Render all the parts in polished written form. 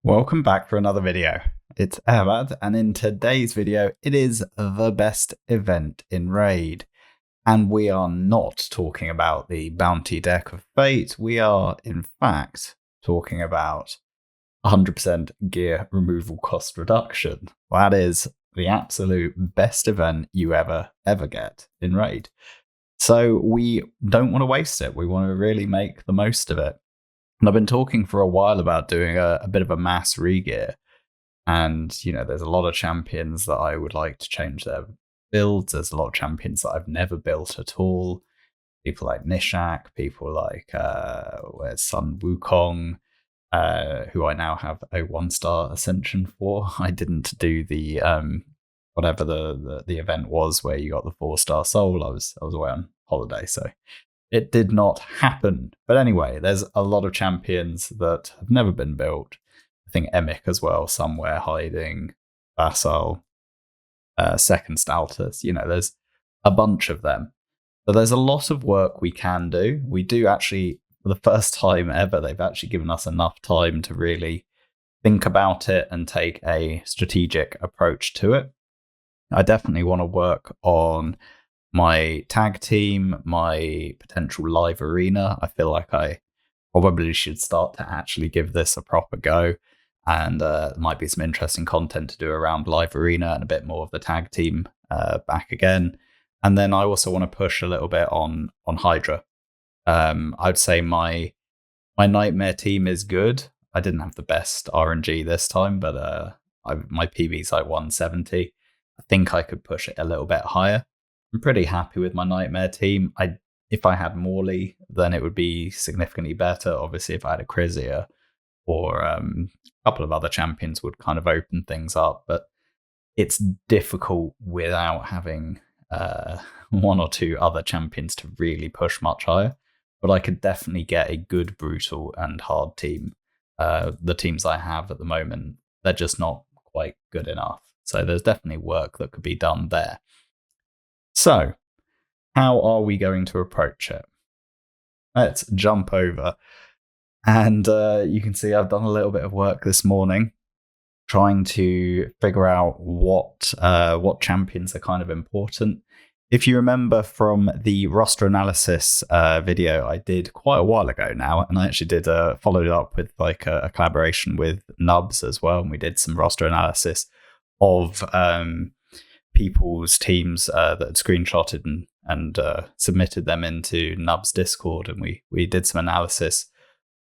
Welcome back for another video. It's Eharbad, and in today's video, it is the best event in Raid. And we are not talking about the Bounty Deck of Fate. We are, in fact, talking about 100% gear removal cost reduction. That is the absolute best event you ever get in Raid. So we don't want to waste it. We want to really make the most of it. And I've been talking for a while about doing a bit of a mass regear. And, there's a lot of champions that I would like to change their builds. There's a lot of champions that I've never built at all. People like Nishak, people like Sun Wukong, who I now have a 1-star ascension for. I didn't do the whatever the event was where you got the 4-star soul. I was away on holiday, so it did not happen. But anyway, there's a lot of champions that have never been built. I think Emic as well, somewhere hiding, Vassal, Second Staltus. There's a bunch of them. So there's a lot of work we can do. We do actually, for the first time ever, they've actually given us enough time to really think about it and take a strategic approach to it. I definitely want to work on my tag team, my potential live arena. I feel like I probably should start to actually give this a proper go. And there might be some interesting content to do around live arena and a bit more of the tag team back again. And then I also want to push a little bit on Hydra. I'd say my nightmare team is good. I didn't have the best RNG this time, but my PB's like 170. I think I could push it a little bit higher. I'm pretty happy with my nightmare team. If I had Morley, then it would be significantly better. Obviously, if I had a Krizia or a couple of other champions would kind of open things up, but it's difficult without having one or two other champions to really push much higher. But I could definitely get a good, brutal, and hard team. The teams I have at the moment, they're just not quite good enough. So there's definitely work that could be done there. So, how are we going to approach it? Let's jump over. And you can see I've done a little bit of work this morning trying to figure out what champions are kind of important. If you remember from the roster analysis video I did quite a while ago now, and I actually did followed it up with like a collaboration with Nubs as well, and we did some roster analysis of people's teams that had screenshotted and submitted them into Nub's Discord, and we did some analysis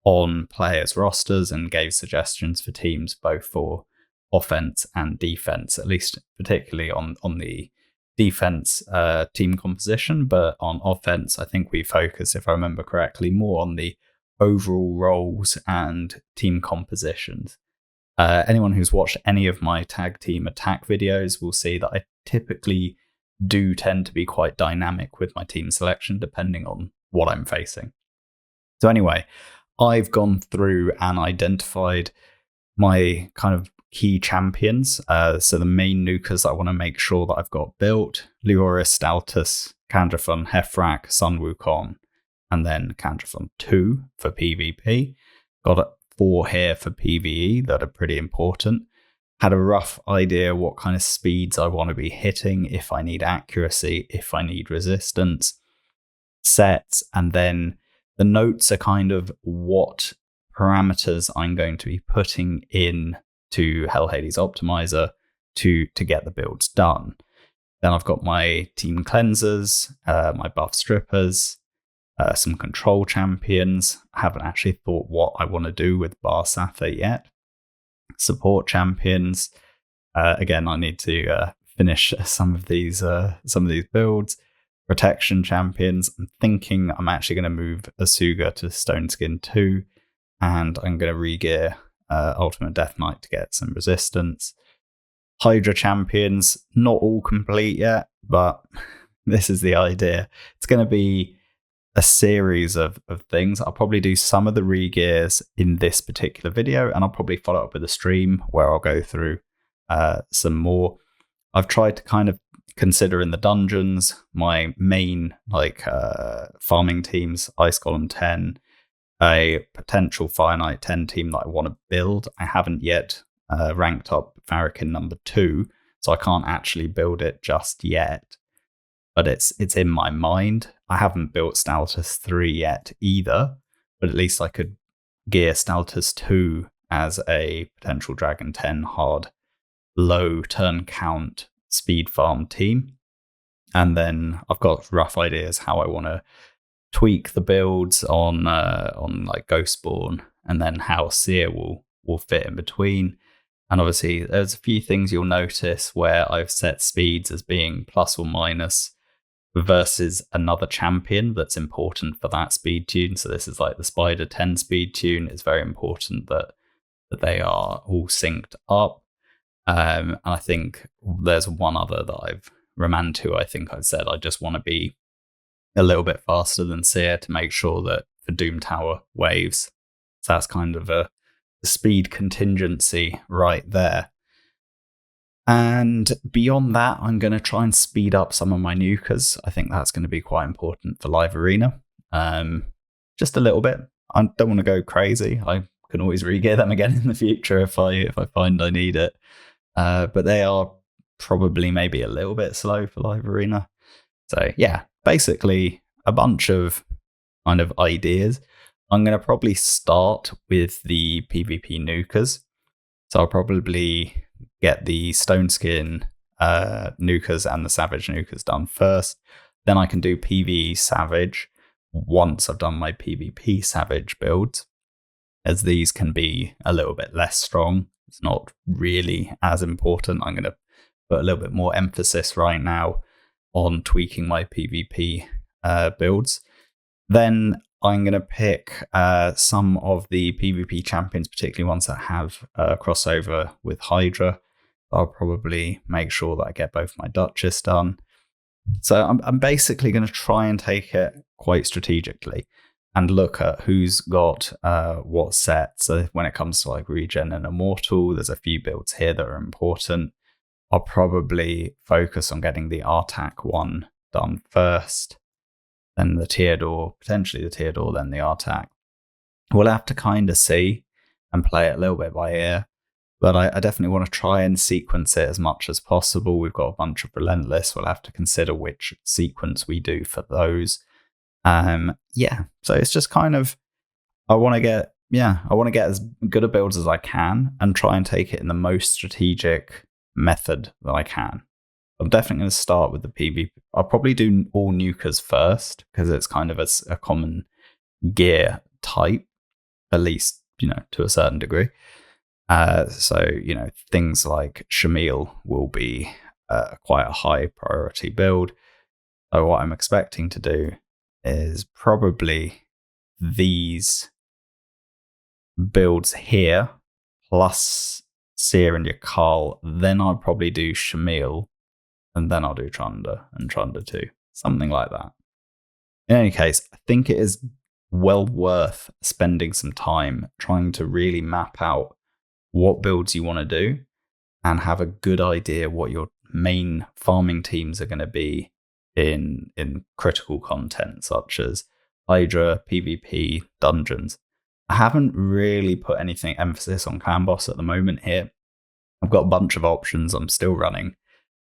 on players' rosters and gave suggestions for teams both for offense and defense, at least particularly on the defense team composition, but on offense I think we focused, if I remember correctly, more on the overall roles and team compositions. Anyone who's watched any of my tag team attack videos will see that I typically do tend to be quite dynamic with my team selection depending on what I'm facing. So anyway, I've gone through and identified my kind of key champions. So the main nukers I want to make sure that I've got built: Leoris, Staltus, Kandrathon, Hefrak, Sun Wukong, and then Kandrathon 2 for PvP. Got 4 here for PvE that are pretty important. Had a rough idea what kind of speeds I want to be hitting, if I need accuracy, if I need resistance, sets, and then the notes are kind of what parameters I'm going to be putting in to Hell Hades Optimizer to get the builds done. Then I've got my team cleansers, my buff strippers, some control champions. I haven't actually thought what I want to do with Bar Sather yet. Support champions. Again, I need to finish some of these builds. Protection champions. I'm thinking I'm actually going to move Asuga to Stone Skin 2, and I'm going to regear Ultimate Death Knight to get some resistance. Hydra champions, not all complete yet, but this is the idea. It's going to be a series of things. I'll probably do some of the regears in this particular video, and I'll probably follow up with a stream where I'll go through some more. I've tried to kind of consider in the dungeons my main farming teams: Ice Golem 10, a potential Fire Knight 10 team that I want to build. I haven't yet ranked up Farrakhan number 2, so I can't actually build it just yet. But it's in my mind. I haven't built Staltus 3 yet either, but at least I could gear Staltus 2 as a potential Dragon 10 hard, low turn count speed farm team. And then I've got rough ideas how I want to tweak the builds on like Ghostborn, and then how Seer will fit in between. And obviously, there's a few things you'll notice where I've set speeds as being plus or minus versus another champion that's important for that speed tune. So this is like the Spider 10 speed tune. It's very important that they are all synced up. And I think there's one other that I've Romantu. I think I've said I just want to be a little bit faster than Seer to make sure that for Doom Tower waves. So that's kind of a speed contingency right there. And beyond that, I'm going to try and speed up some of my nukers. I think that's going to be quite important for Live Arena. Just a little bit. I don't want to go crazy. I can always re-gear them again in the future if I find I need it. But they are probably maybe a little bit slow for Live Arena. So yeah, basically a bunch of kind of ideas. I'm going to probably start with the PvP nukers. So I'll probably get the Stone Skin nukers and the Savage nukers done first. Then I can do PvE Savage once I've done my PvP Savage builds, as these can be a little bit less strong. It's not really as important. I'm going to put a little bit more emphasis right now on tweaking my PvP builds. Then I'm going to pick some of the PvP champions, particularly ones that have crossover with Hydra. I'll probably make sure that I get both my Duchess done. So I'm basically going to try and take it quite strategically and look at who's got what set. So when it comes to like regen and immortal, there's a few builds here that are important. I'll probably focus on getting the Artak one done first, then the Teodor, potentially the Teodor, then the Artak. We'll have to kind of see and play it a little bit by ear, but I definitely want to try and sequence it as much as possible. We've got a bunch of Relentless. We'll have to consider which sequence we do for those. Yeah, so it's just kind of, I want to get as good a builds as I can and try and take it in the most strategic method that I can. I'm definitely going to start with the PvP. I'll probably do all nukers first because it's kind of a common gear type, at least, to a certain degree. So, things like Shamil will be quite a high priority build. So what I'm expecting to do is probably these builds here, plus Seer and Yakal. Then I'll probably do Shamil, and then I'll do Trunda and Trunda 2. Something like that. In any case, I think it is well worth spending some time trying to really map out what builds you want to do and have a good idea what your main farming teams are going to be in critical content such as Hydra, PvP, dungeons. I haven't really put anything emphasis on clan boss at the moment here. I've got a bunch of options I'm still running.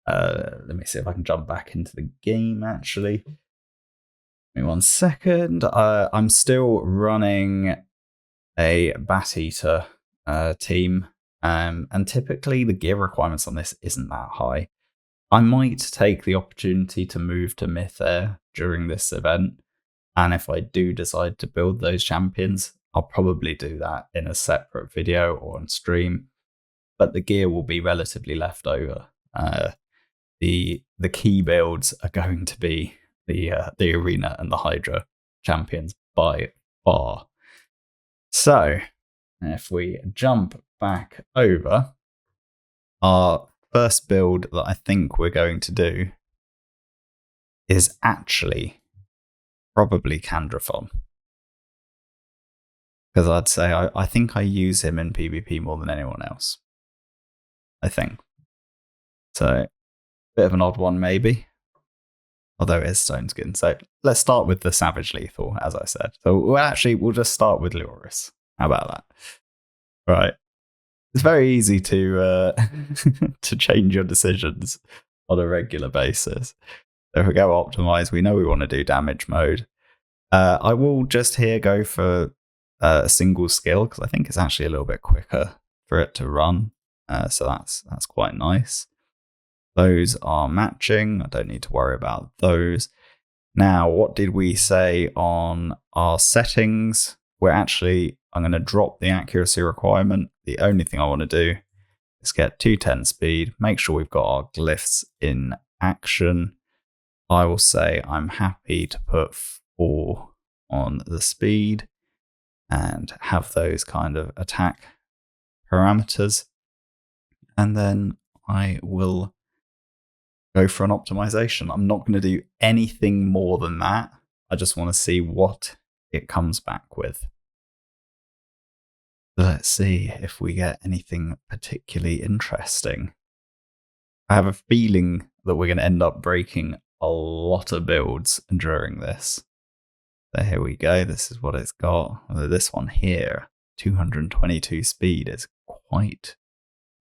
Let me see if I can jump back into the game actually. Give me 1 second. I'm still running a Bat Eater team, and typically the gear requirements on this isn't that high. I might take the opportunity to move to Myth Air during this event, and if I do decide to build those champions, I'll probably do that in a separate video or on stream, but the gear will be relatively left over. The key builds are going to be the Arena and the Hydra champions by far. So if we jump back over, our first build that I think we're going to do is actually probably Candrathon. Because I'd say I think I use him in PvP more than anyone else. I think. So, bit of an odd one maybe. although it is stone skin. So let's start with the Savage Lethal, as I said. So we'll just start with Leoris. How about that? Right. It's very easy to to change your decisions on a regular basis. So if we go optimize, we know we want to do damage mode. I will just here go for a single skill because I think it's actually a little bit quicker for it to run. So that's quite nice. Those are matching. I don't need to worry about those. Now, what did we say on our settings? I'm going to drop the accuracy requirement. The only thing I want to do is get 210 speed, make sure we've got our glyphs in action. I will say I'm happy to put 4 on the speed and have those kind of attack parameters. And then I will go for an optimization. I'm not going to do anything more than that. I just want to see what it comes back with. Let's see if we get anything particularly interesting. I have a feeling that we're going to end up breaking a lot of builds during this. So here we go. This is what it's got. Although this one here, 222 speed, is quite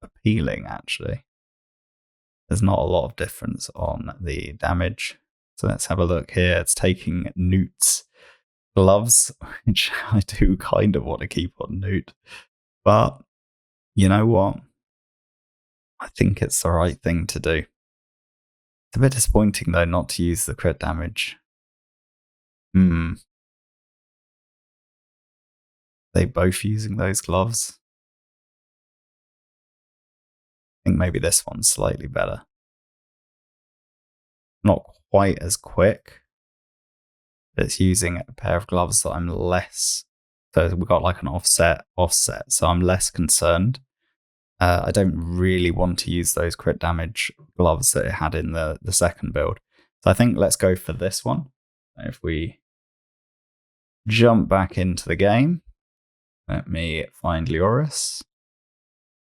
appealing, actually. There's not a lot of difference on the damage. So let's have a look here. It's taking Newt's gloves, which I do kind of want to keep on Newt. But you know what? I think it's the right thing to do. It's a bit disappointing, though, not to use the crit damage. They both using those gloves? I think maybe this one's slightly better. Not quite as quick. It's using a pair of gloves that I'm less. So we've got like an offset. So I'm less concerned. I don't really want to use those crit damage gloves that it had in the second build. So I think let's go for this one. If we jump back into the game, let me find Leoris.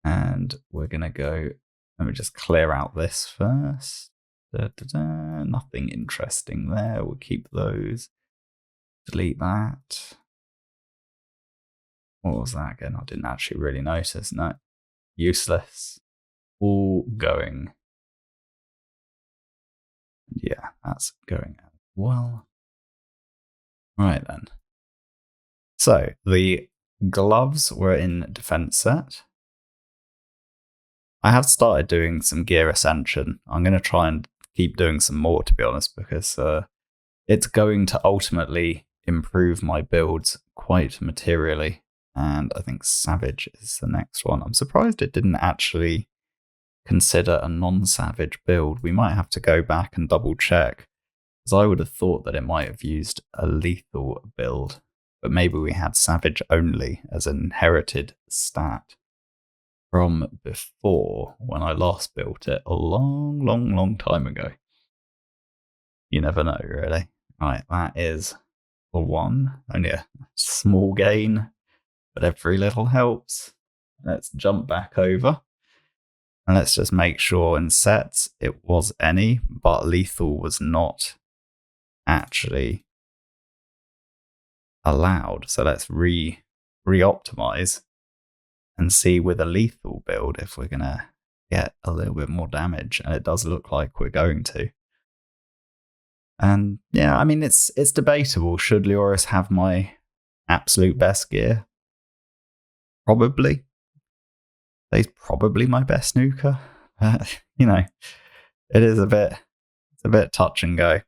And we're going to go, let me just clear out this first. Nothing interesting there. We'll keep those. Delete that. What was that again? I didn't actually really notice. No. Useless. All going. Yeah, that's going as well. Right then. So the gloves were in defense set. I have started doing some gear ascension. I'm going to try and keep doing some more, to be honest, because it's going to ultimately improve my builds quite materially. And I think Savage is the next one. I'm surprised it didn't actually consider a non-Savage build. We might have to go back and double check, because I would have thought that it might have used a lethal build, but maybe we had Savage only as an inherited stat from before when I last built it a long time ago. You never know, really. Right, that is the one. Only a small gain, but every little helps. Let's jump back over. And let's just make sure in sets it was any, but lethal was not actually allowed. So let's re-optimize and see with a lethal build if we're going to get a little bit more damage. And it does look like we're going to. And yeah, I mean, it's debatable. Should Leoris have my absolute best gear? Probably. He's probably my best nuker. You know, it's a bit touch and go.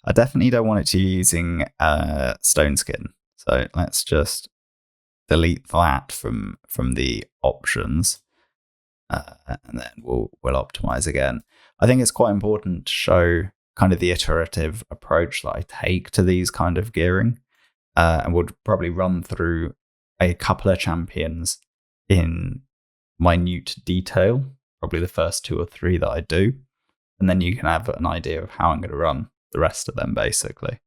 I definitely don't want it to be using stone skin. So let's just delete that from the options. And then we'll optimize again. I think it's quite important to show kind of the iterative approach that I take to these kind of gearing. And we'll probably run through a couple of champions in minute detail, probably the first 2 or 3 that I do. And then you can have an idea of how I'm going to run the rest of them, basically.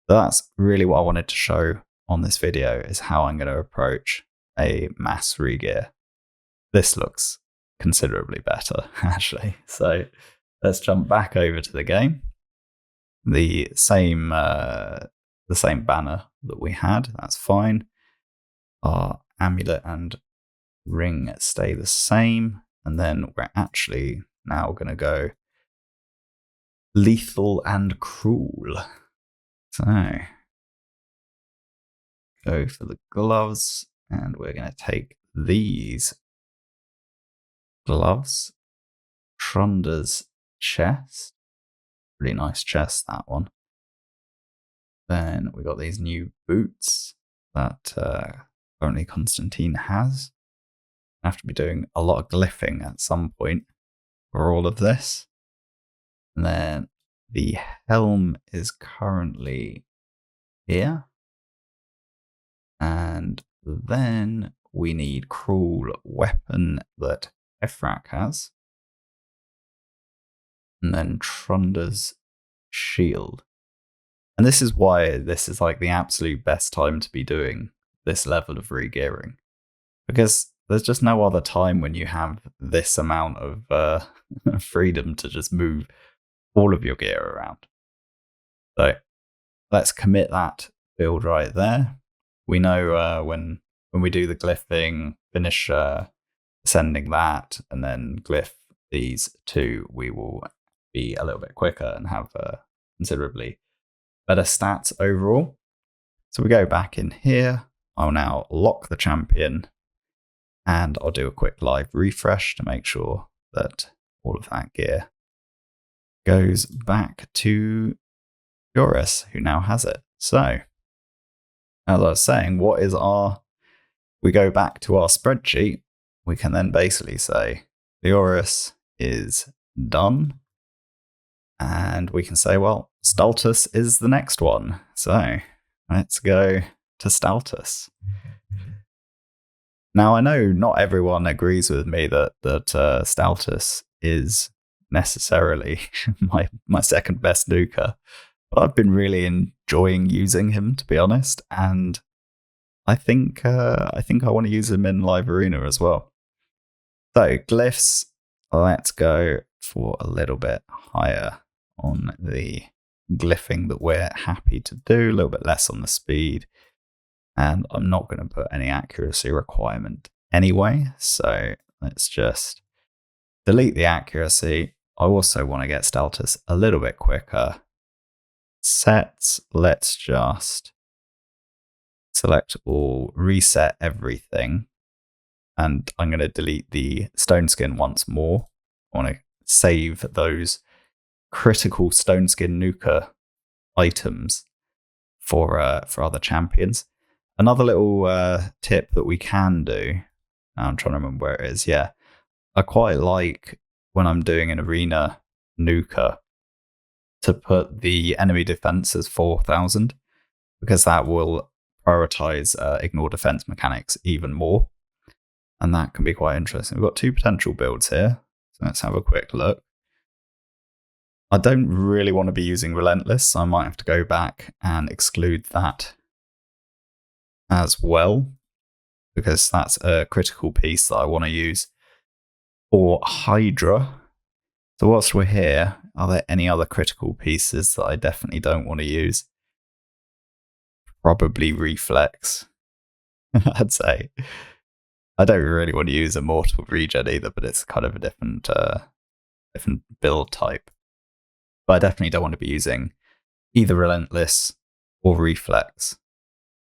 So that's really what I wanted to show on this video, is how I'm going to approach a mass regear. This looks considerably better, actually. So let's jump back over to the game. the same banner that we had. That's fine. Our amulet and ring stay the same, and then we're actually now going to go lethal and cruel. So go for the gloves, and we're going to take these gloves. Tronda's chest. Really nice chest, that one. Then we got these new boots that only Constantine has. I have to be doing a lot of glyphing at some point for all of this. And then the helm is currently here. And then we need cruel weapon that Ephrak has. And then Tronda's shield. And this is why this is like the absolute best time to be doing this level of regearing. Because there's just no other time when you have this amount of freedom to just move all of your gear around. So let's commit that build right there. We know when we do the glyphing, finish sending that, and then glyph these two, we will be a little bit quicker and have considerably better stats overall. So we go back in here. I'll now lock the champion, and I'll do a quick live refresh to make sure that all of that gear goes back to Joris, who now has it. So, as I was saying, we go back to our spreadsheet, we can then basically say Joris is done. And we can say, well, Staltus is the next one. So let's go to Staltus. Now, I know not everyone agrees with me that Staltus is necessarily my second best nuker, but I've been really enjoying using him, to be honest, and I think I want to use him in live arena as well. So glyphs, let's go for a little bit higher on the glyphing that we're happy to do, a little bit less on the speed, and I'm not going to put any accuracy requirement anyway, so let's just delete the accuracy. I also want to get Staltus a little bit quicker. Sets, let's just select all, reset everything, and I'm going to delete the stone skin once more. I want to save those critical stone skin nuker items for other champions. Another little tip that we can do, I'm trying to remember where it is. Yeah, I quite like when I'm doing an arena nuker to put the enemy defense as 4,000, because that will prioritize ignore defense mechanics even more, and that can be quite interesting. We've got two potential builds here, so let's have a quick look. I don't really want to be using Relentless, so I might have to go back and exclude that as well, because that's a critical piece that I want to use for Hydra. So whilst we're here, are there any other critical pieces that I definitely don't want to use? Probably Reflex, I'd say. I don't really want to use Immortal Regen either, but it's kind of a different build type. But I definitely don't want to be using either Relentless or Reflex.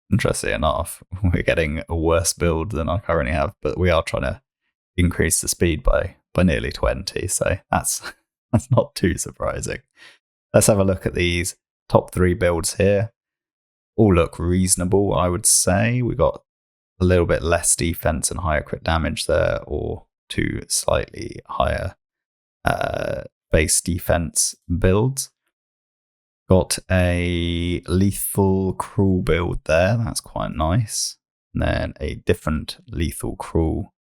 Interestingly enough, we're getting a worse build than I currently have, but we are trying to increase the speed by nearly 20, so that's not too surprising. Let's have a look at these top 3 builds here. All look reasonable, I would say. We got a little bit less defense and higher crit damage there, or 2 slightly higher base defense builds. Got a lethal cruel build there, that's quite nice. And then a different lethal cruel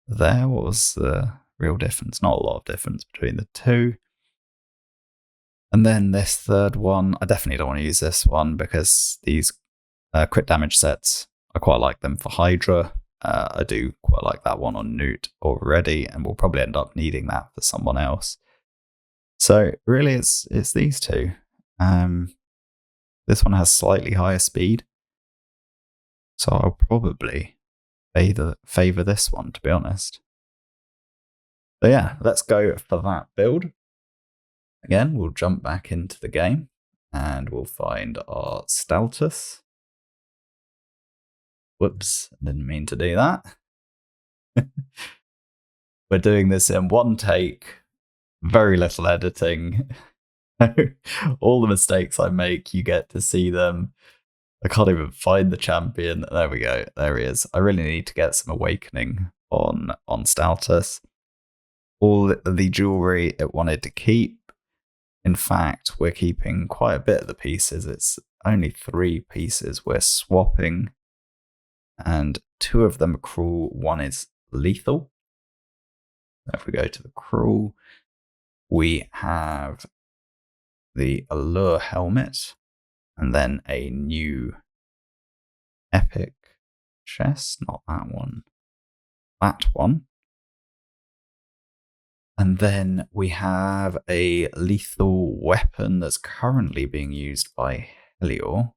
there. What was the real difference? Not a lot of difference between the two. And then this third one, I definitely don't want to use this one because these crit damage sets, I quite like them for Hydra. I do quite like that one on Newt already, and we'll probably end up needing that for someone else. So really it's these two. This one has slightly higher speed, so I'll probably favor this one, to be honest. So yeah, let's go for that build. Again, we'll jump back into the game and we'll find our Staltus. Whoops, didn't mean to do that. We're doing this in one take, very little editing. All the mistakes I make, you get to see them. I can't even find the champion. There we go. There he is. I really need to get some awakening on Staltus. All the jewelry it wanted to keep. In fact, we're keeping quite a bit of the pieces. It's only 3 pieces we're swapping. And 2 of them are cruel. 1 is lethal. If we go to the cruel, we have the allure helmet, and then a new epic chest, not that one, that one. And then we have a lethal weapon that's currently being used by Helior.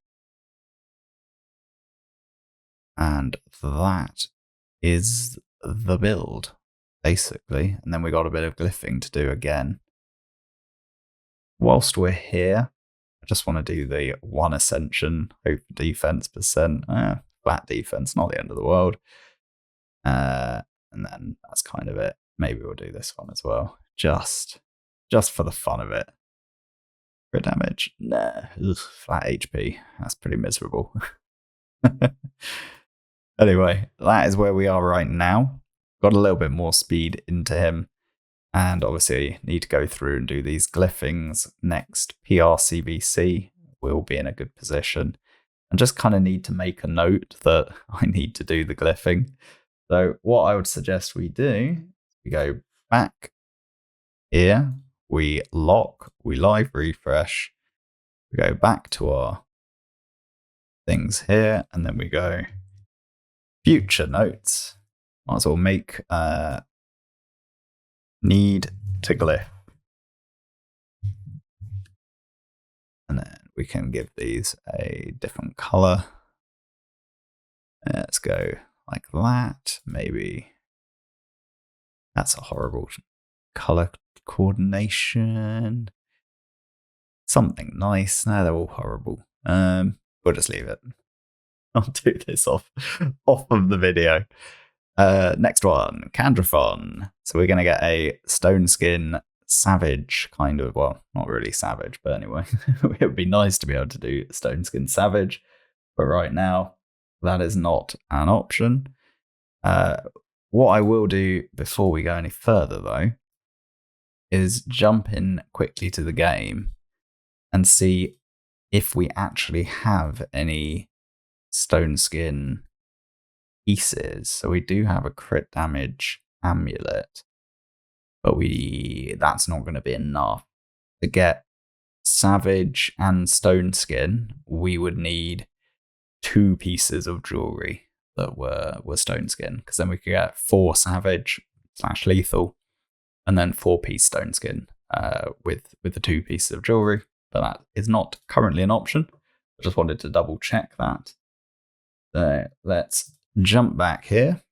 And that is the build, basically. And then we got a bit of glyphing to do again. Whilst we're here, I just want to do the 1 ascension, hope for defense percent. Flat defense, not the end of the world. And then that's kind of it. Maybe we'll do this one as well, just for the fun of it. Crit damage, nah. Ugh, flat HP. That's pretty miserable. Anyway, that is where we are right now. Got a little bit more speed into him. And obviously need to go through and do these glyphings. Next PRCBC, we'll be in a good position. And just kind of need to make a note that I need to do the glyphing. So what I would suggest we do, we go back here, we lock, we live refresh, we go back to our things here, and then we go future notes. Might as well make need to glyph. And then we can give these a different color. Let's go like that. Maybe that's a horrible color coordination. Something nice. No, they're all horrible. We'll just leave it. I'll do this off of the video. Next one, Candrathon. So we're going to get a stone skin savage kind of, well, not really savage, but anyway, it would be nice to be able to do stone skin savage. But right now, that is not an option. What I will do before we go any further, though, is jump in quickly to the game and see if we actually have any stone skin pieces. So we do have a crit damage amulet, but that's not going to be enough. To get savage and stone skin, we would need 2 pieces of jewelry that were stone skin, because then we could get 4 savage / lethal and then 4-piece stone skin with the 2 pieces of jewelry. But that is not currently an option. I just wanted to double check that. So let's jump back here.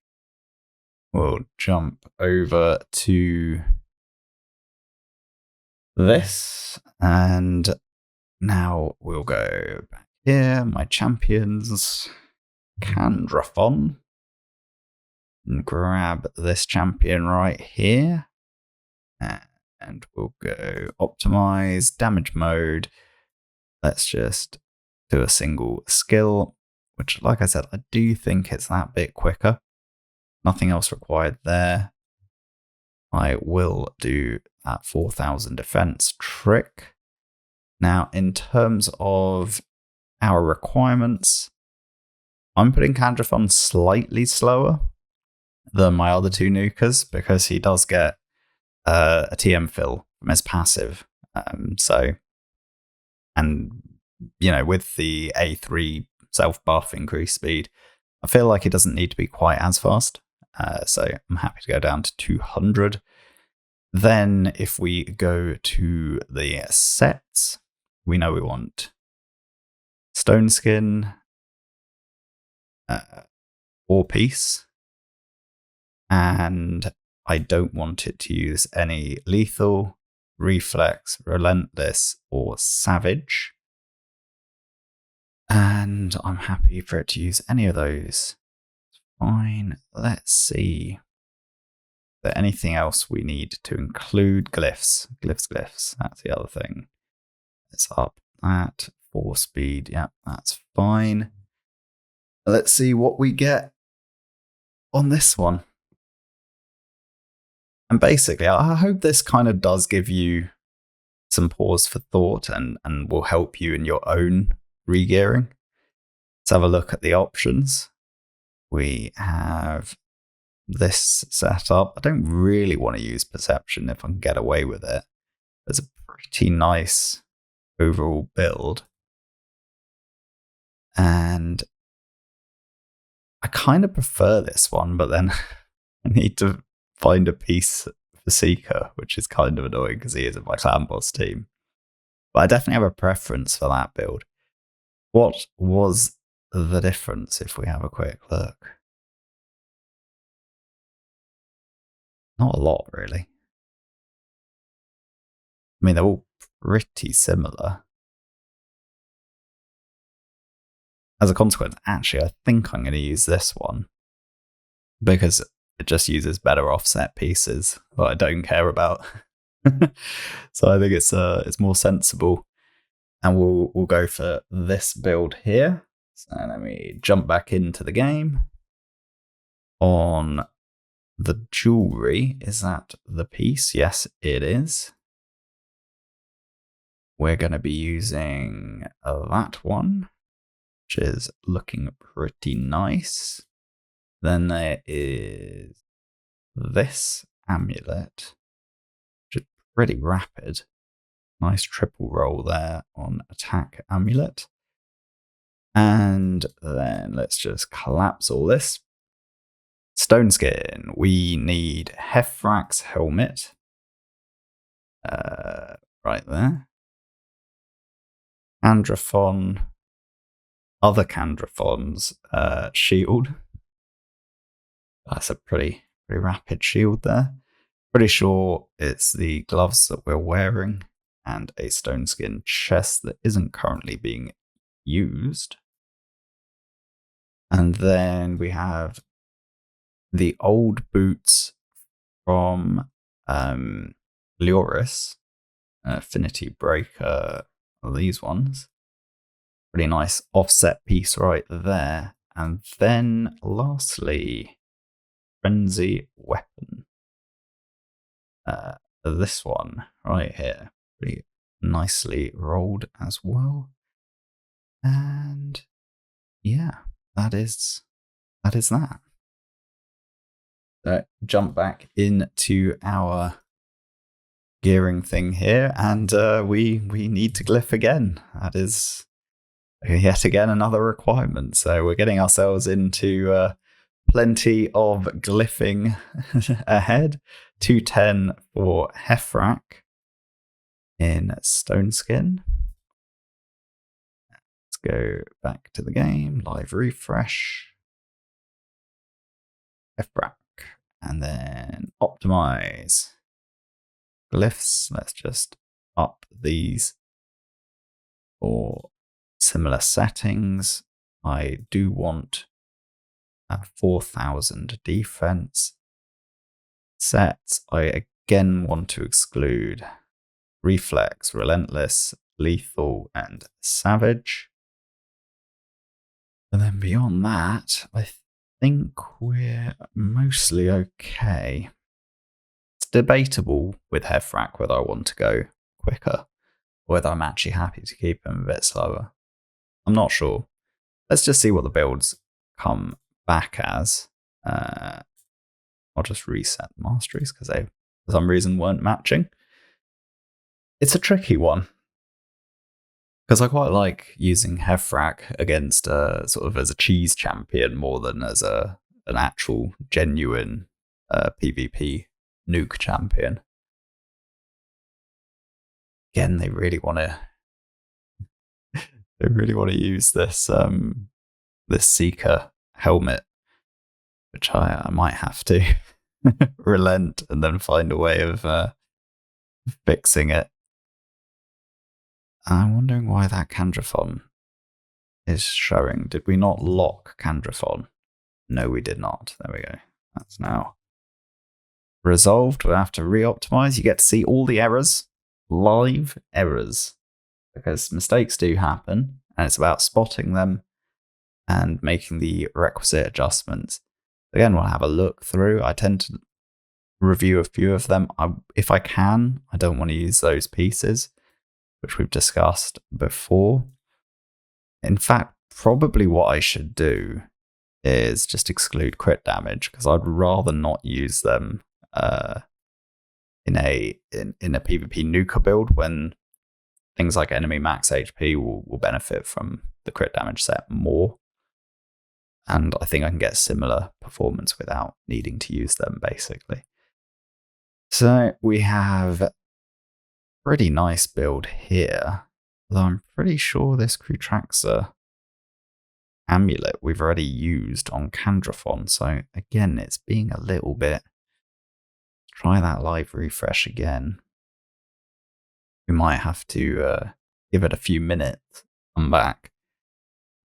We'll jump over to this, and now we'll go back here. My champions, Candrathon, and grab this champion right here, and we'll go optimize damage mode. Let's just do a single skill, which, like I said, I do think it's that bit quicker. Nothing else required there. I will do that 4,000 defense trick. Now, in terms of our requirements, I'm putting Candrathon slightly slower than my other 2 nukers because he does get a TM fill from his passive. With the A3 self-buff increased speed, I feel like it doesn't need to be quite as fast. So I'm happy to go down to 200. Then if we go to the sets, we know we want stone skin, 4-piece, and I don't want it to use any lethal, reflex, relentless, or savage. And I'm happy for it to use any of those. Fine. Let's see. Is there anything else we need to include? Glyphs. Glyphs. That's the other thing. Let's up that. 4 speed. Yeah, that's fine. Let's see what we get on this one. And basically, I hope this kind of does give you some pause for thought and will help you in your own regearing. Let's have a look at the options. We have this set up. I don't really want to use perception if I can get away with it. It's a pretty nice overall build. And I kind of prefer this one, but then I need to find a piece for Seeker, which is kind of annoying because he is in my clan boss team. But I definitely have a preference for that build. What was the difference if we have a quick look? Not a lot, really. I mean, they're all pretty similar. As a consequence, actually, I think I'm going to use this one because it just uses better offset pieces that I don't care about. So I think it's more sensible, and we'll go for this build here. So let me jump back into the game. On the jewelry, is that the piece? Yes, it is. We're going to be using that one, which is looking pretty nice. Then there is this amulet, which is pretty rapid. Nice triple roll there on attack amulet. And then let's just collapse all this. Stone skin. We need Hefrak's helmet. Right there. Candraphon. Other Candraphon's shield. That's a pretty rapid shield there. Pretty sure it's the gloves that we're wearing and a stone skin chest that isn't currently being used. And then we have the old boots from Lioris, Affinity Breaker, these ones. Pretty nice offset piece right there. And then lastly, Frenzy Weapon. This one right here. Pretty nicely rolled as well. And yeah, that is that. So jump back into our gearing thing here, and we need to glyph again. That is yet again another requirement. So we're getting ourselves into plenty of glyphing ahead. 210 for Hefrak in stone skin. Let's go back to the game. Live refresh. Hefrak. And then optimize. Glyphs. Let's just up these for similar settings. I do want a 4,000 defense. Sets, I again want to exclude reflex, relentless, lethal, and savage. And then beyond that, I think we're mostly okay. It's debatable with Hefrak whether I want to go quicker, or whether I'm actually happy to keep him a bit slower. I'm not sure. Let's just see what the builds come back as. I'll just reset the masteries because they, for some reason, weren't matching. It's a tricky one because I quite like using Hefrak against sort of as a cheese champion more than as an actual genuine PvP nuke champion. Again, they really want to I really want to use this Seeker helmet, which I might have to relent and then find a way of fixing it. I'm wondering why that Candrathon is showing. Did we not lock Candrathon? No, we did not. There we go. That's now resolved. We'll have to re-optimize. You get to see all the errors, live errors, because mistakes do happen, and it's about spotting them and making the requisite adjustments. Again, we'll have a look through. I tend to review a few of them. If I can, I don't want to use those pieces, which we've discussed before. In fact, probably what I should do is just exclude crit damage, because I'd rather not use them in a PvP nuka build when things like enemy max HP will benefit from the crit damage set more. And I think I can get similar performance without needing to use them, basically. So we have a pretty nice build here, although I'm pretty sure this Krutraxa amulet we've already used on Candrathon. So again, it's being a little bit. Try that live refresh again. We might have to give it a few minutes, come back,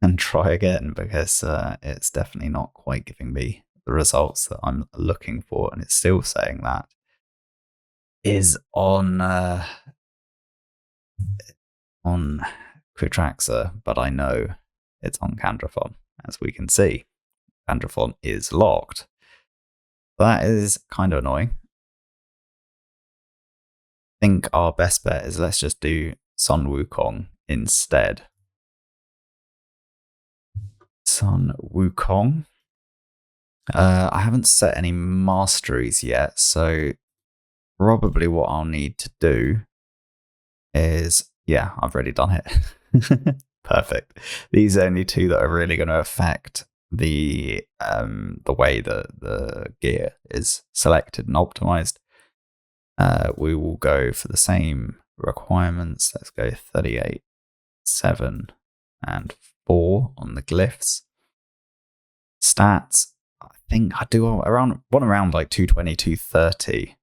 and try again, because it's definitely not quite giving me the results that I'm looking for, and it's still saying that is on Krutraxa, but I know it's on Candrathon. As we can see, Candrathon is locked. That is kind of annoying. I think our best bet is let's just do Sun Wukong instead. Sun Wukong. I haven't set any masteries yet, so probably what I'll need to do is, yeah, I've already done it. Perfect. These are only two that are really going to affect the way that the gear is selected and optimized. We will go for the same requirements. Let's go 38, 7, and 4 on the glyphs. Stats, I think I do around like 220, 230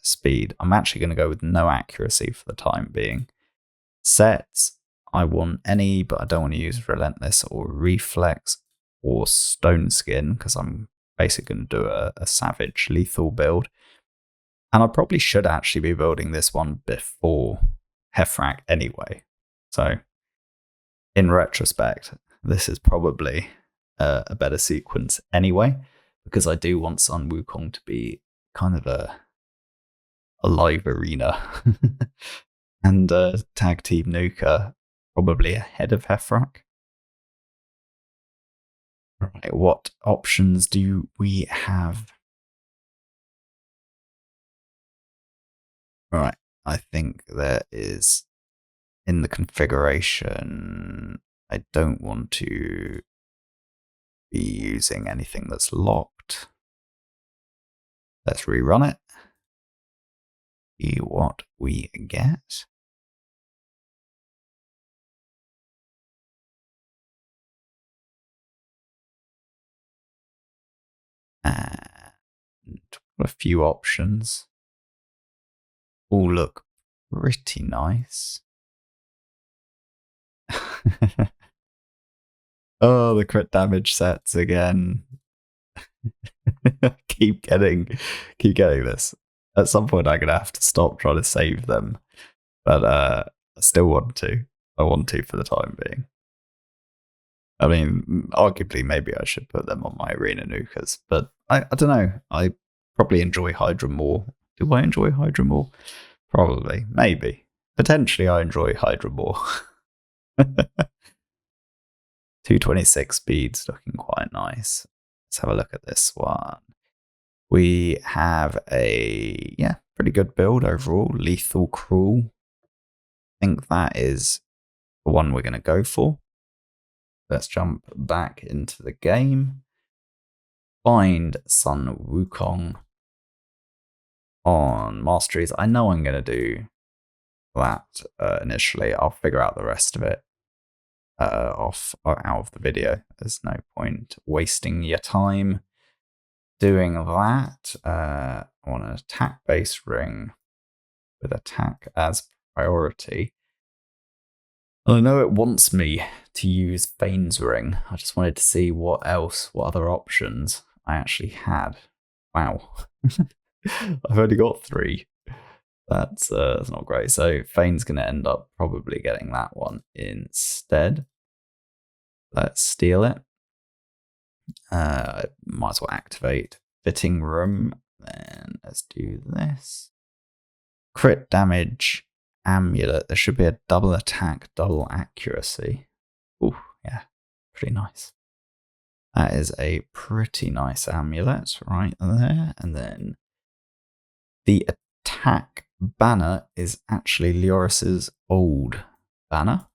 speed. I'm actually going to go with no accuracy for the time being. Sets, I want any, but I don't want to use Relentless or Reflex or Stone Skin, because I'm basically going to do a savage lethal build. And I probably should actually be building this one before Heffrak anyway. So, in retrospect, this is probably a better sequence anyway, because I do want Sun Wukong to be kind of a live arena. And Tag Team Nuka probably ahead of Heffrak. Right, what options do we have? Right, I think there is, in the configuration, I don't want to be using anything that's locked. Let's rerun it. See what we get. And a few options. All look pretty nice. Oh, the crit damage sets again. keep getting this. At some point, I'm gonna have to stop trying to save them, but I still want to. I want to for the time being. I mean, arguably, maybe I should put them on my arena nukas, but I don't know. I probably enjoy Hydra more. Do I enjoy Hydra more? Probably, maybe, potentially. I enjoy Hydra more. 226 speeds looking quite nice. Let's have a look at this one. We have a pretty good build overall. Lethal Cruel. I think that is the one we're going to go for. Let's jump back into the game. Find Sun Wukong on masteries. I know I'm going to do that initially. I'll figure out the rest of it out of the video. There's no point wasting your time doing that. I want an attack base ring with attack as priority. I know it wants me to use Fane's ring. I just wanted to see what other options I actually had. Wow. I've only got 3. That's not great. So Fane's going to end up probably getting that one instead. Let's steal it. Might as well activate fitting room. Then let's do this. Crit damage amulet. There should be a double attack, double accuracy. Ooh, yeah, pretty nice. That is a pretty nice amulet right there. And then the attack banner is actually Leoris's old banner.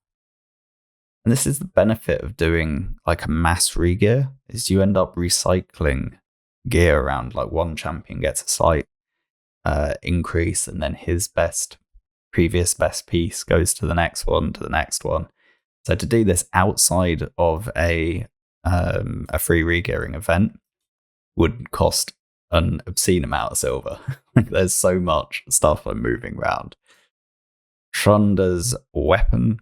And this is the benefit of doing like a mass regear, is you end up recycling gear around. Like one champion gets a slight increase, and then his previous best piece goes to the next one, to the next one. So to do this outside of a free regearing event would cost an obscene amount of silver. There's so much stuff I'm moving around. Trunda's weapon.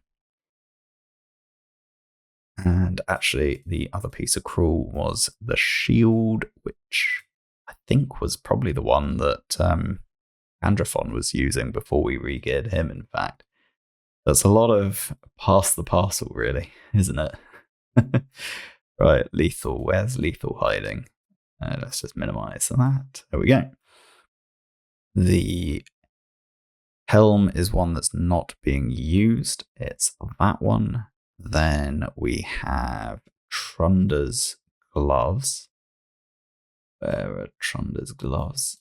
And actually, the other piece of cruel was the shield, which I think was probably the one that Andraphon was using before we regeared him, in fact. That's a lot of pass the parcel, really, isn't it? Right, lethal. Where's lethal hiding? Let's just minimize that. There we go. The helm is one that's not being used. It's that one. Then we have Trunda's gloves. Where are Trunda's gloves?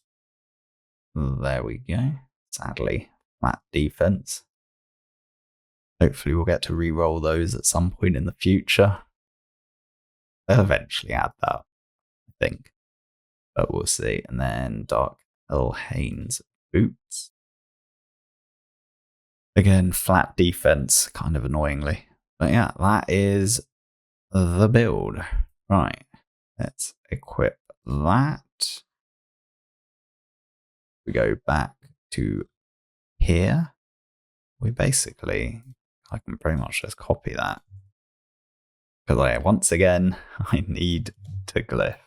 There we go. Sadly, flat defense. Hopefully we'll get to re-roll those at some point in the future. They'll eventually add that, I think. But we'll see. And then Dark Elhane's boots. Again, flat defense, kind of annoyingly. But yeah, that is the build. Right, let's equip that. We go back to here. I can pretty much just copy that. Because once again, I need to glyph.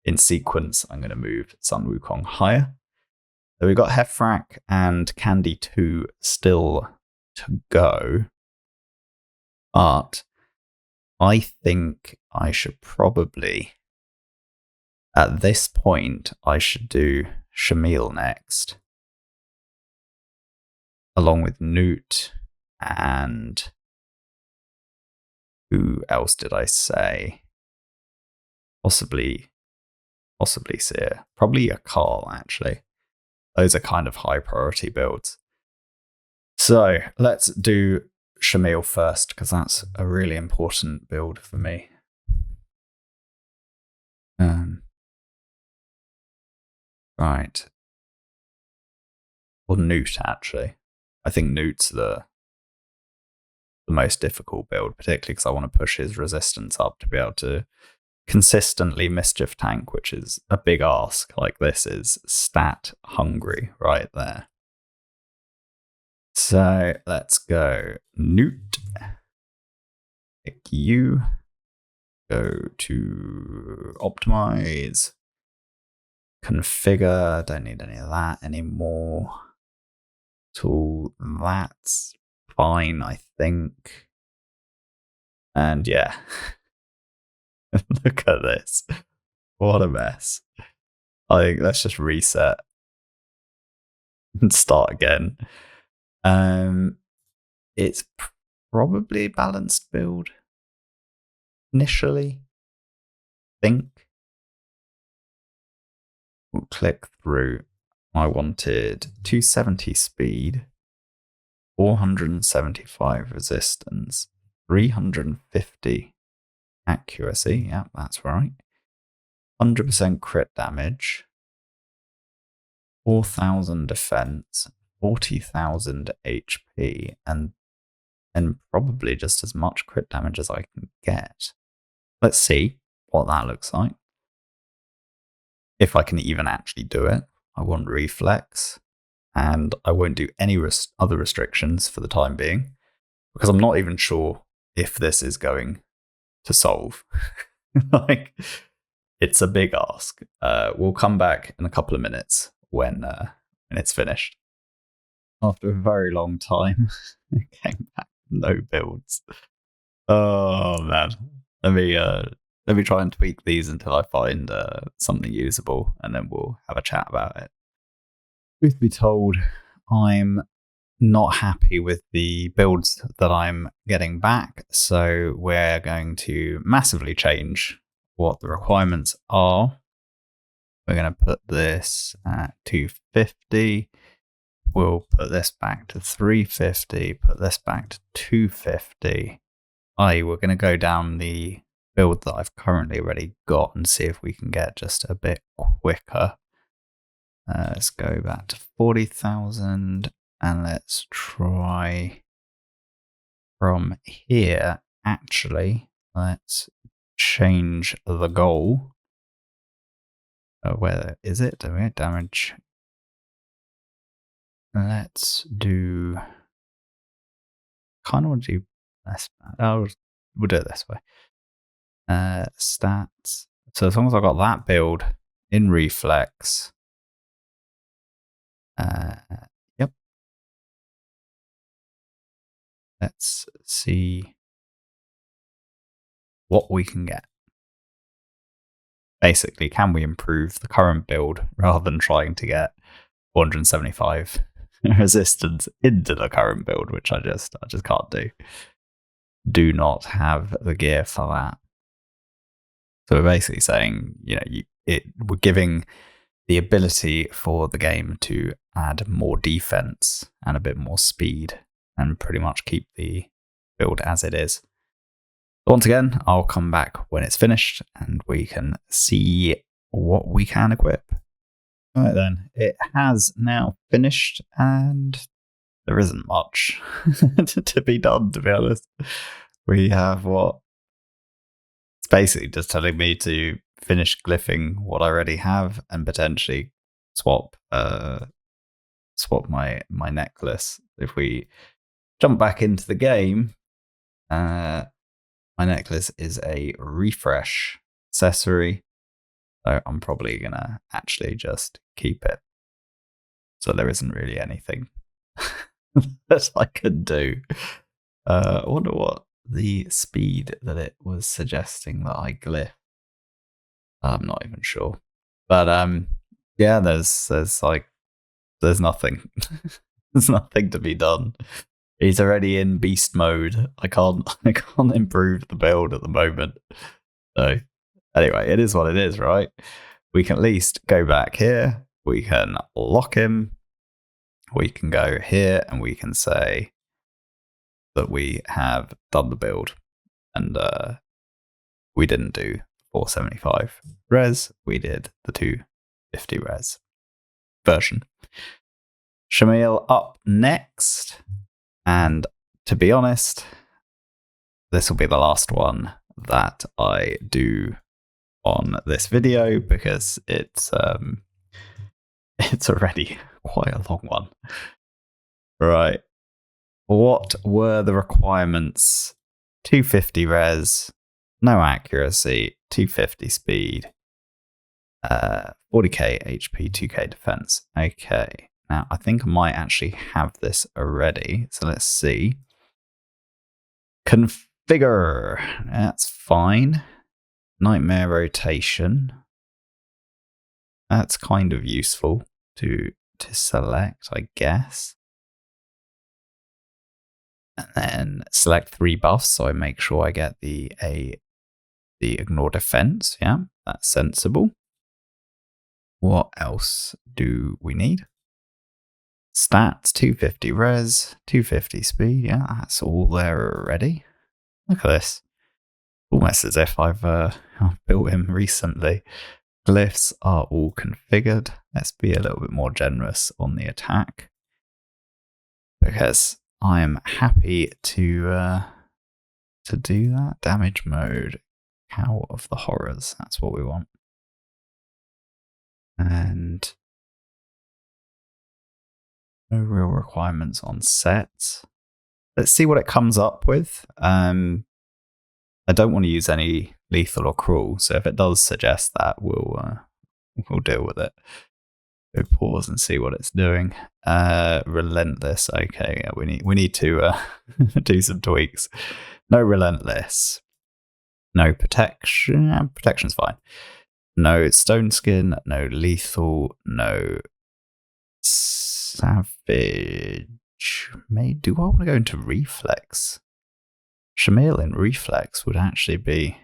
In sequence, I'm going to move Sun Wukong higher. So we've got Hefrak and Candy 2 still to go. But I think I should probably, at this point, I should do Shamil next. Along with Newt and who else did I say? Possibly Seer. Probably a Carl, actually. Those are kind of high priority builds. So let's do Shamil first, because that's a really important build for me. Right. Or Newt, actually. I think Newt's the most difficult build, particularly because I want to push his resistance up to be able to consistently mischief tank, which is a big ask. Like, this is stat hungry right there. So let's go Newt. Pick you. Go to optimize. Configure. Don't need any of that anymore. Tool. That's fine, I think. And yeah. Look at this. What a mess. I think let's just reset and start again. It's probably a balanced build initially, I think. We'll click through. I wanted 270 speed, 475 resistance, 350 accuracy. Yeah, that's right. 100% crit damage, 4,000 defense, 40,000 HP, and and probably just as much crit damage as I can get. Let's see what that looks like. If I can even actually do it. I want reflex, and I won't do any other restrictions for the time being, because I'm not even sure if this is going to solve. Like, it's a big ask. We'll come back in a couple of minutes when it's finished. After a very long time, it came back no builds. Oh man, let me try and tweak these until I find something usable, and then we'll have a chat about it. Truth be told, I'm not happy with the builds that I'm getting back, so we're going to massively change what the requirements are. We're going to put this at 250. We'll put this back to 350, put this back to 250. We're going to go down the build that I've currently already got and see if we can get just a bit quicker. Let's go back to 40,000 and let's try from here. Actually, let's change the goal. Where is it? Do we have damage? Let's do. Kind of want to do less. We'll do it this way. Stats. So as long as I got that build in reflex. Yep. Let's see what we can get. Basically, can we improve the current build rather than trying to get 475 resistance into the current build, which I just can't do. Do not have the gear for that. So we're basically saying, we're giving the ability for the game to add more defense and a bit more speed and pretty much keep the build as it is. Once again, I'll come back when it's finished and we can see what we can equip. All right then, it has now finished and there isn't much to be done, to be honest. We have what? It's basically just telling me to finish glyphing what I already have and potentially swap my necklace. If we jump back into the game, my necklace is a refresh accessory, so I'm probably gonna actually just keep it. So there isn't really anything that I could do. I wonder what the speed that it was suggesting that I glyph. I'm not even sure, but yeah, there's nothing. There's nothing to be done. He's already in beast mode. I can't improve the build at the moment. So anyway, it is what it is, right? We can at least go back here. We can lock him. We can go here and we can say that we have done the build, and we didn't do 475 res. We did the 250 res version. Shamil up next. And to be honest, this will be the last one that I do on this video because it's already quite a long one. Right. What were the requirements? 250 res, no accuracy, 250 speed, 40k HP, 2k defense. Okay. Now, I think I might actually have this already, so let's see. Configure. That's fine. Nightmare rotation. That's kind of useful to select, I guess. And then select 3 buffs, so I make sure I get the ignore defense. Yeah, that's sensible. What else do we need? Stats, 250 res, 250 speed. Yeah, that's all there already. Look at this. Almost as if I've built him recently. Glyphs are all configured. Let's be a little bit more generous on the attack, because I am happy to do that. Damage mode. Cow of the Horrors. That's what we want. And no real requirements on set. Let's see what it comes up with. I don't want to use any lethal or cruel, so if it does suggest that, we'll deal with it. Go pause and see what it's doing. Relentless. Okay, yeah, we need to do some tweaks. No relentless. No protection. Protection's fine. No stone skin. No lethal. No savage. Do I want to go into reflex? Shamil in reflex would actually be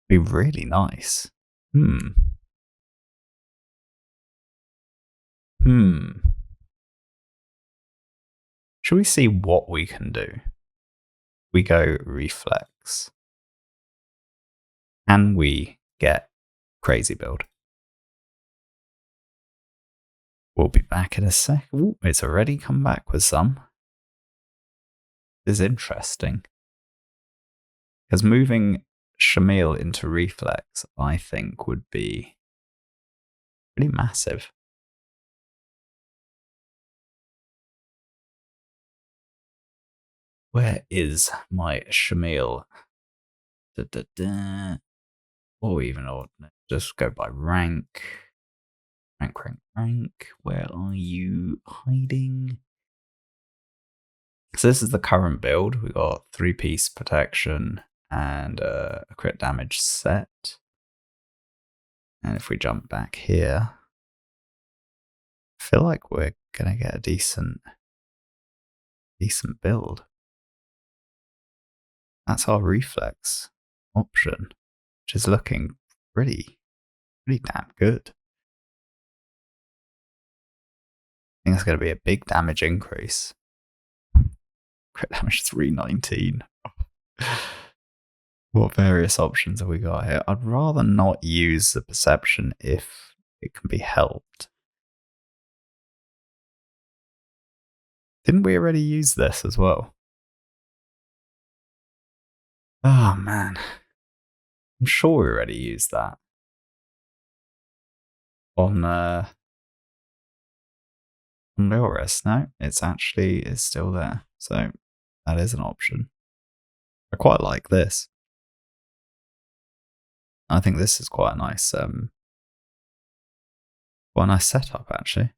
really nice. Should we see what we can do? We go reflex. And we get crazy build. We'll be back in a sec. Ooh, it's already come back with some. This is interesting. Because moving Shamil into reflex, I think, would be pretty massive. Where is my Shamil? Or even ordinate. Just go by rank. Rank. Where are you hiding? So this is the current build. We got 3-piece protection and a crit damage set. And if we jump back here, I feel like we're gonna get a decent build. That's our reflex option, which is looking pretty damn good. I think it's going to be a big damage increase. Crit damage 319. What various options have we got here? I'd rather not use the perception if it can be helped. Didn't we already use this as well? Oh man. I'm sure we already used that. On Milris. No, it's still there. So that is an option. I quite like this. I think this is quite a nice setup actually.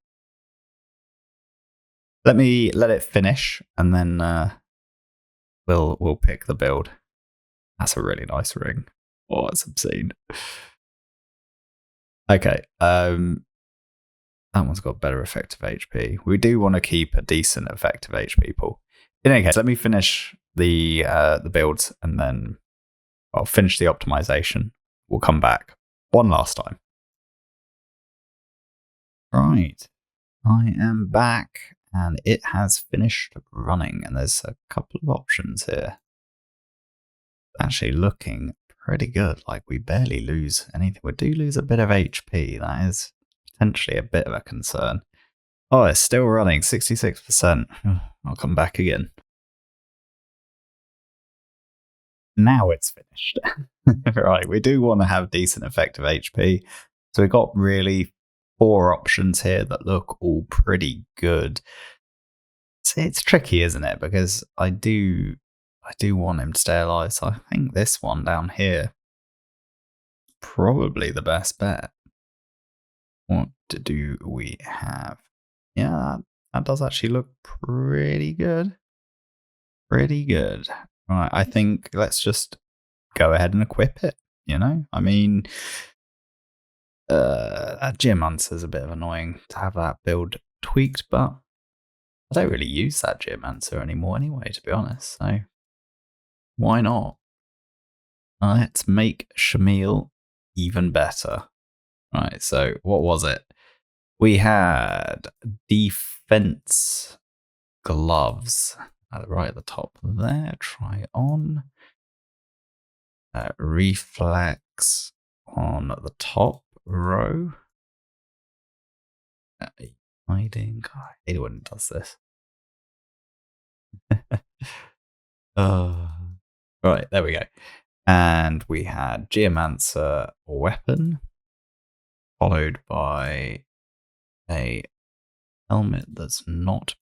Let it finish and then we'll pick the build. That's a really nice ring. Oh, it's obscene. Okay, that one's got better effective HP. We do want to keep a decent effective HP pool. In any case, let me finish the builds and then I'll finish the optimization. We'll come back one last time. Right, I am back and it has finished running and there's a couple of options here. Actually looking pretty good, like we barely lose anything. We do lose a bit of HP, that is potentially a bit of a concern. Oh, it's still running, 66%. I'll come back again. Now it's finished. Right, we do want to have decent effective HP. So we've got really 4 options here that look all pretty good. It's tricky, isn't it? Because I do want him to stay alive, so I think this one down here probably the best bet. What do we have? Yeah, that does actually look pretty good. Pretty good. Right, I think let's just go ahead and equip it, you know? I mean, that gym answer's a bit of annoying to have that build tweaked, but I don't really use that gym answer anymore anyway, to be honest, so why not? Let's make Shamil even better. Right, so what was it? We had defense gloves right at the top there. Try on. Reflex on the top row. Hiding. God, I hate it when it does this. Right, there we go. And we had Geomancer weapon, followed by a helmet that's not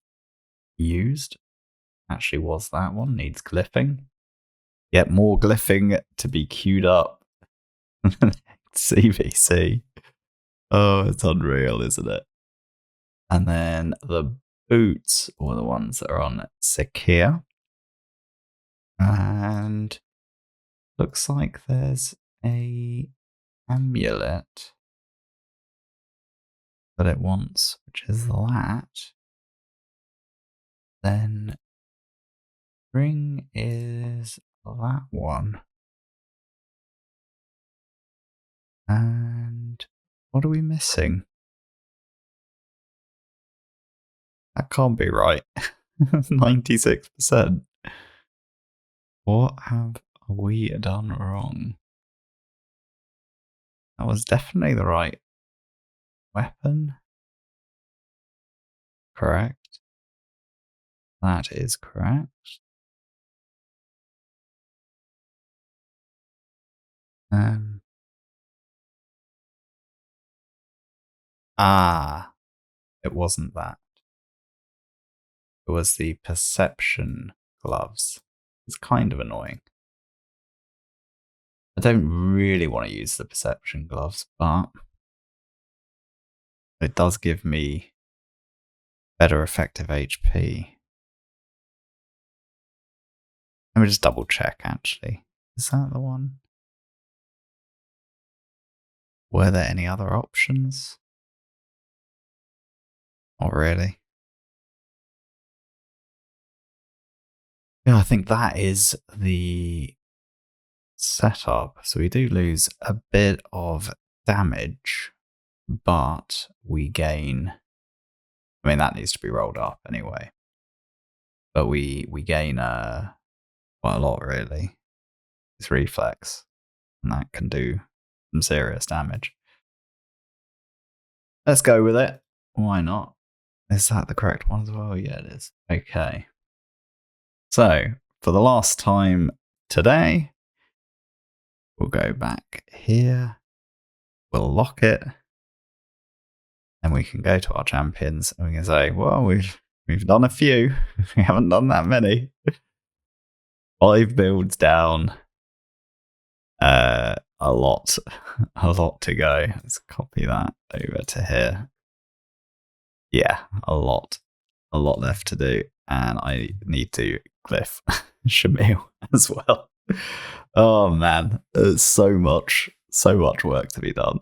used. Actually, was that one? Needs glyphing. Yet more glyphing to be queued up. CVC. Oh, it's unreal, isn't it? And then the boots were the ones that are on Secure. And looks like there's a amulet that it wants, which is that. Then ring is that one. And what are we missing? That can't be right. 96%. What have we done wrong? That was definitely the right weapon. Correct. That is correct. It wasn't that. It was the perception gloves. It's kind of annoying. I don't really want to use the perception gloves, but it does give me better effective HP. Let me just double check, actually. Is that the one? Were there any other options? Not really. Yeah, I think that is the setup. So we do lose a bit of damage, but we gain... I mean, that needs to be rolled up anyway. But we gain quite a lot, really. It's reflex, and that can do some serious damage. Let's go with it. Why not? Is that the correct one as well? Yeah, it is. Okay. So, for the last time today, we'll go back here. We'll lock it. And we can go to our champions and we can say, well, we've done a few. We haven't done that many. 5 builds down. A lot to go. Let's copy that over to here. Yeah, a lot left to do, and I need to glyph Shamil as well. Oh man, there's so much work to be done.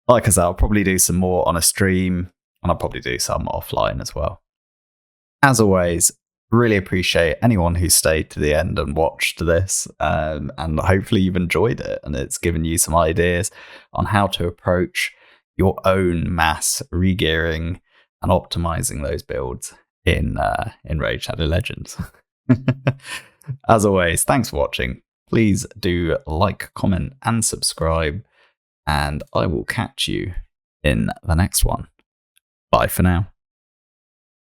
Like I said, I'll probably do some more on a stream, and I'll probably do some offline as well. As always, really appreciate anyone who stayed to the end and watched this, and hopefully you've enjoyed it and it's given you some ideas on how to approach your own mass regearing and optimizing those builds in Raid Shadow Legends. As always, thanks for watching. Please do like, comment, and subscribe, and I will catch you in the next one. Bye for now.